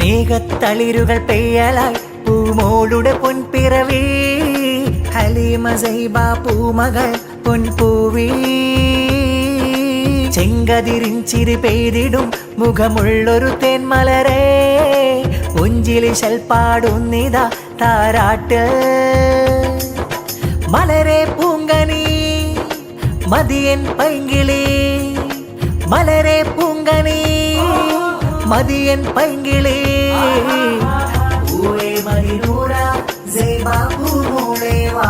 സ്നേഹത്തളിരുകൾ പെയ്യലായി പൂമോളുടെ പൊൻപിറവി ഹലീമ സൈബ പൂമകൾ പൊൻപൂവി ചെങ്കതിരിഞ്ചിരി പെയ്തിടും മുഖമുള്ളൊരു തേന്മലരെ ഒഞ്ചിലിശൽ പാടുന്നിതാ താരാട്ട് മലരെ പൂങ്കനി മതിയൻ പൈങ്കിളി മലരെ പൂങ്കനി മതിയൻ പൈങ്കിളി പൂവേ മതിനൂറ സൈബാ പൂമോളെ വാ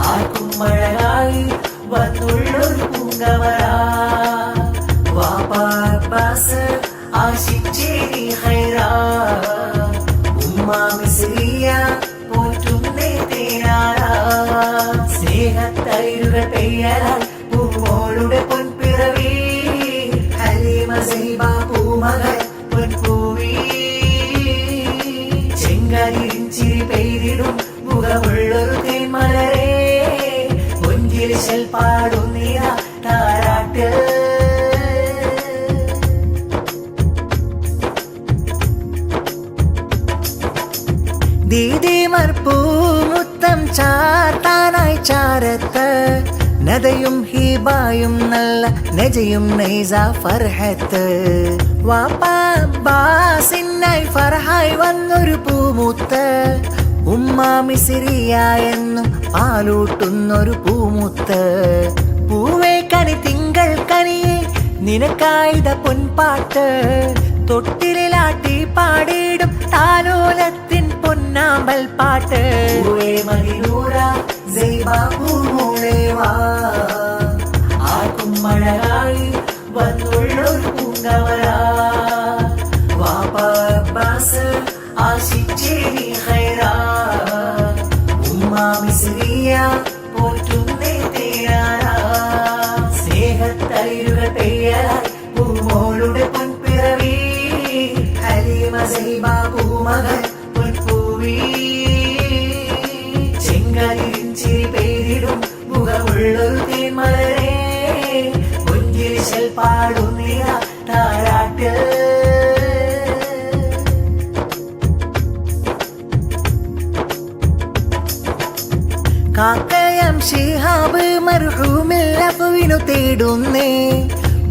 ആർക്കും മഴകായി വന്നുള്ളൊരു പൂങ്കവരാ വാപ്പാ അബ്ബാസ് ആശിച്ചേരി ഖൈറാ ഉമ്മാ മിസ്രിയ പോറ്റുന്നേ തേനാരാ സ്നേഹത്തളിരുകൾ പെയ്യലായി പൂമോളുടെ പൊൻപിറവി ഹലീമ സൈബ പൂമകൾ പൊൻപൂവി ചെങ്കരിഞ്ചിരി പെയ്തിടും മുഖമുള്ളൊരു തേന്മലരെ ഒഞ്ചിലിശൽ പാടുന്നിതാ താരാട്ട് ദീദിമാർ പൂമുത്തം ചാർത്താനായി ചാരത്ത് നദയും ഹീബായും നല്ല നജയും നൈസ ഫർഹത്ത് വാപ്പാ അബ്ബാസിനായി ഫർഹായി വന്നൊരു പൂമുത്ത് ഉമ്മാ മിസ്രിയ എന്നും പാലൂട്ടുന്നൊരു പൂമുത്ത് പൂവേ കനി തിങ്കൾ കനിയെ നിനക്കായിത പൊൻപാട്ട് തൊട്ടിലാട്ടി പാടിയിടും താലോലത്തിൻ പൊന്നാമ്പൽ പാട്ട് പൂവേ മതിനൂറ സൈബാ പൂമോളെ വാ ആർക്കും മഴകായി വന്നുള്ളൊരു പൂങ്കവരാ വാപ്പാ അബ്ബാസ് ആശിച്ചേരി ഖൈറാ ഉമ്മാ മിസ്രിയ പോറ്റുന്നേ തേനാരാ സ്നേഹത്തളിരുകൾ പെയ്യലായി പൂമോളുടെ പൊൻപിറവി ഹലീമ സൈബ പൂമകൾ പൊൻപൂവി ചെങ്കരിഞ്ചിരി പെയ്തിടും മുഖമുള്ളൊരു തേന്മലരെ ഒഞ്ചിലിശൽ പാടുന്നിതാ താരാട്ട് കാക്കയം ശിഹാബ് മർഹൂമിൽ അഫ്വിനു തേടുന്നേ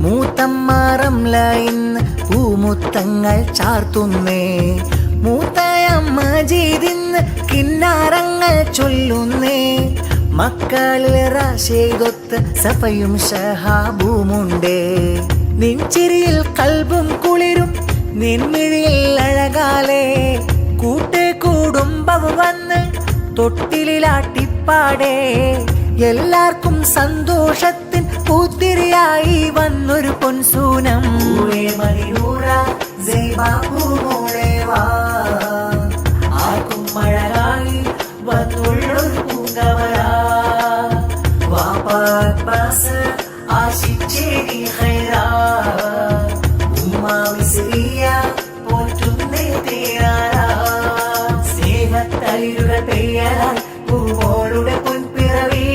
മൂത്തമ്മാറംല ഇന്ന് പൂമുത്തങ്ങൾ ചാർത്തുന്നേ മൂത്തയം മജീദിന്ന് കിന്നാരങ്ങൾ ചൊല്ലുന്നേ മക്കളിൽ റാഷീദൊത്ത് സഫയും ഷഹാബുമുണ്ടേ നിൻചിരിയിൽ കൽബും കുളിരും നിൻമിഴിയിൽ അഴകാലേ കൂട്ടേ കുടുംബവും വന്ന് തൊട്ടിലാട്ടിപ്പാടേ എല്ലാവർക്കും സന്തോഷത്തിൻ പൂത്തിരിയായി വന്നൊരു പൊൻസൂനം പൂവേ മതിനൂറ സൈബാ പൂമോളെ വാ ആർക്കും മഴകായി വന്നുള്ളൊരു പൂങ്കവരാ വാപ്പാ അബ്ബാസ് ആശിച്ചേരി ഖൈറാ ഉമ്മാ മിസ്രിയ പോറ്റുന്നേ തേനാരാ സ്നേഹത്തളിരുകൾ പെയ്യലായി പൂമോളുടെ പൊൻപിറവി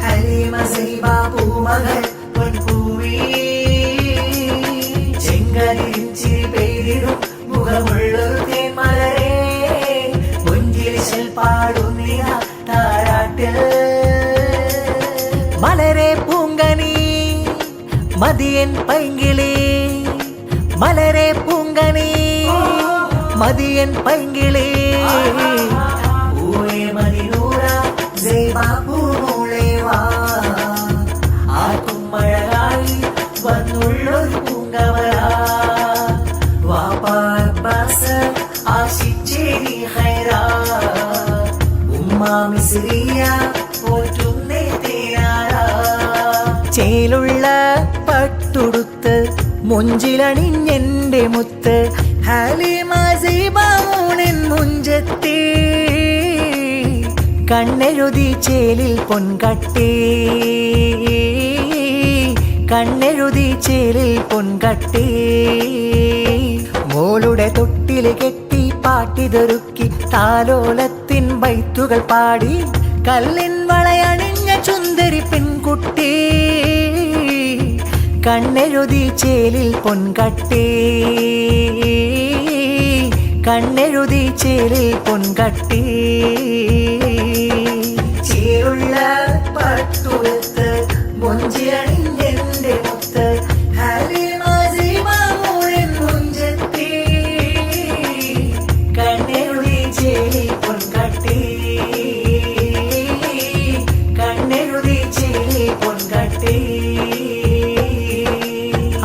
ഹലീമ സൈബ പൂമകൾ പൊൻപൂവി ചെങ്കരിഞ്ചിരി പെയ്തിടും മുഖമുള്ളൊരു തേന്മലരെ ഒഞ്ചിലിശൽ പാടുന്നിതാ താരാട്ട് മലരെ പൂങ്കനി മതിയൻ പൈങ്കിളി മലരെ പൂങ്കനി മതിയൻ പൈങ്കിളി പൂവേ മതിനൂറ സൈബാ പൂമോളെ വാ ആർക്കും മഴകായി വന്നുള്ളൊരു പൂങ്കവരാ വാപ്പാ അബ്ബാസ് ആശിച്ചേരി ഖൈറാ ഉമ്മാ മിസ്രിയ പോറ്റുന്നേ തേനാരാ ചേലുള്ള പട്ടുടുത്ത് മുഞ്ചിലണിഞ്ഞെന്റെ മുത്ത് ഹലീമ സൈബ മൂണിൻ മുഞ്ചത്തി കണ്ണെഴുതി ചേലിൽ പൊൻകട്ടി കണ്ണെഴുതി ചേലിൽ പൊൻകട്ടി മോളുടെ തൊട്ടില് കെട്ടി പാട്ടിതൊരുക്കി താലോലത്തിൻ ബൈത്തുകൾ പാടി കല്ലിൻ വളയണിഞ്ഞ ചുന്ദരി പെൺകുട്ടി കണ്ണെഴുതി ചേലിൽ പൊൻകട്ടി കണ്ണെഴുതി ചേലിൽ പൊൻകട്ടി ചേരുള്ള പട്ടുടുത്ത് മൊഞ്ചിയണിഞ്ഞെന്റെ മുത്ത് കണ്ണെഴുതി ചേലിൽ പൊൻകട്ടി കണ്ണെഴുതി ചേലിൽ പൊൻകട്ടി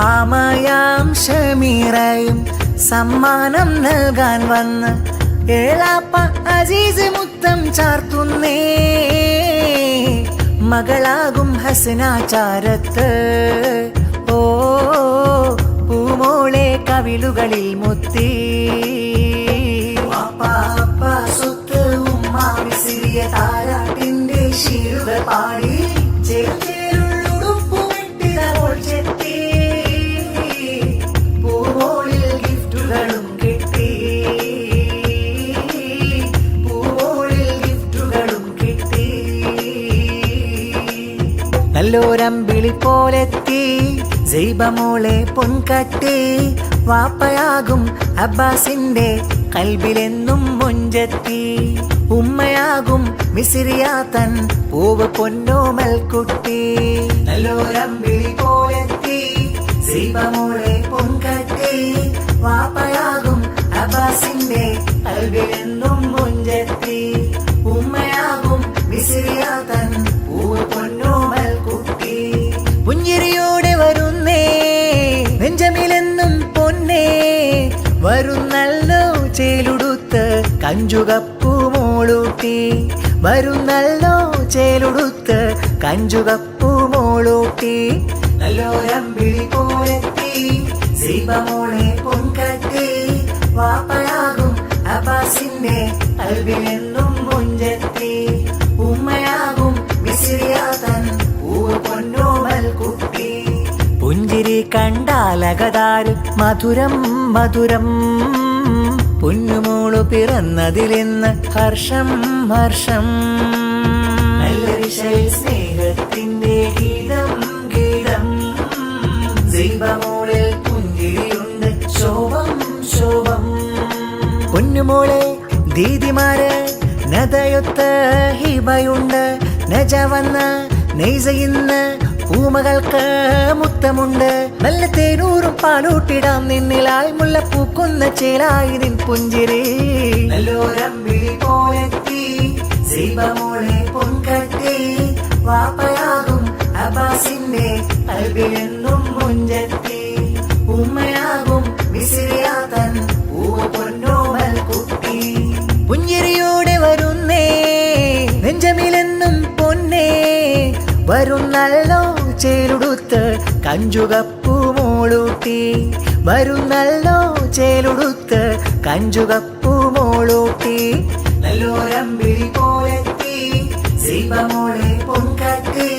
ആമയാം ഷമീറയും സമ്മാനം നൽകാൻ വന്ന് ഏളാപ്പ അസീസ് മുത്തം ചാർത്തുന്നേ മകളാകും ഹസനാചാരത്ത് ഓ പൂമോളെ കവിളുകളിൽ മുത്തി സ്വത്ത് ഉമ്മ വിസിറിയ താരാട്ടിന്റെ ശീലുകൾ പാടി ചേരുള്ളുടുപ്പുമിട്ടിടോൾ ചെത്തി പൂമോളിൽ ഗിഫ്റ്റുകളും കിട്ടി പൂമോളിൽ ഗിഫ്റ്റുകളും കിട്ടി നല്ലൊരമ്പിളി പോലെത്തി സൈബമോളെ പൊൻകട്ടി വാപ്പയാകും അബ്ബാസിന്റെ കൽബിലെന്നും മൊഞ്ചത്തി ഉമ്മയാകും മിസിറിയാത്തൻ പൂവ് പൊന്നോമൽ കുട്ടി നല്ലൊരമ്പിളി പോലെത്തി സൈബമോളെ പൊൻകട്ടി വാപ്പയാകും അബ്ബാസിന്റെ കൽബിലെന്നും മൊഞ്ചത്തി ഉമ്മയാകും മിസിറിയാത്തൻ പൂവ് പൊന്നോമൽ കുട്ടി പുഞ്ചിരിയോടെ വരുന്നേ നെഞ്ചമിലെന്നും പൊന്നേ വരുന്നല്ലോ ചേലുടുത്ത് കഞ്ചുകപ്പൂമോളൂട്ടി വരുന്നല്ലോ ചേലുടുത്ത് കഞ്ചുകപ്പൂമോളൂട്ടി നല്ലൊരമ്പിളി പോലെത്തി സൈബമോളെ പൊൻകട്ടി വാപ്പയാകും അബ്ബാസിന്റെ കൽബിലെന്നും മൊഞ്ചത്തി ഉമ്മയാകും മിസിറിയാതൻ പൂവ് പൊന്നോമൽ കുട്ടി പുഞ്ചിരി കണ്ടാലകതാര് മധുരം മധുരം പൊന്നുമോളു പിറന്നതിലെന്ന് ഹർഷം ഹർഷം നല്ലൊരിശൽ സ്നേഹത്തിന്റെ ഗീതം ഗീതം സൈബമോളിൽ പുഞ്ചിരിയുണ്ട് ശോഭം ശോഭം പൊന്നുമോളെ ദീദിമാര് നദയൊത്ത് ഹിബയുണ്ട് നജ വന്ന് നെയ്സയിന്ന് പൂമകൾക്ക് മുത്തമുണ്ട് നല്ല തേനൂറും പാലൂട്ടിടാം നിന്നിലായി മുല്ലപ്പൂക്കുന്ന ചേലായി നിൻ പുഞ്ചിരി നല്ലൊരമ്പിളി പോലെത്തി സൈബമോളെ പൊൻകട്ടി വാപ്പയാകും അബ്ബാസിന്റെ കൽബിലെന്നും മൊഞ്ചത്തി ഉമ്മയാകും മിസിറിയാതൻ പൂവ് പൊന്നോമൽ കുട്ടി പുഞ്ചിരിയോടെ വരുന്നേ നെഞ്ചമിലെന്നും പൊന്നേ വരുന്നല്ലോ ചേലുടുത്ത് കഞ്ചുകപ്പൂമോളൂട്ടി വരുന്നല്ലോ ചേലുടുത്ത് കഞ്ചുകപ്പൂമോളൂട്ടി നല്ലൊരമ്പിളി പോലെത്തി സൈബമോളെ പൊൻകട്ടി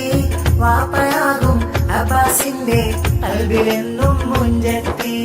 വാപ്പയാകും അബ്ബാസിന്റെ കൽബിലെന്നും മൊഞ്ചത്തി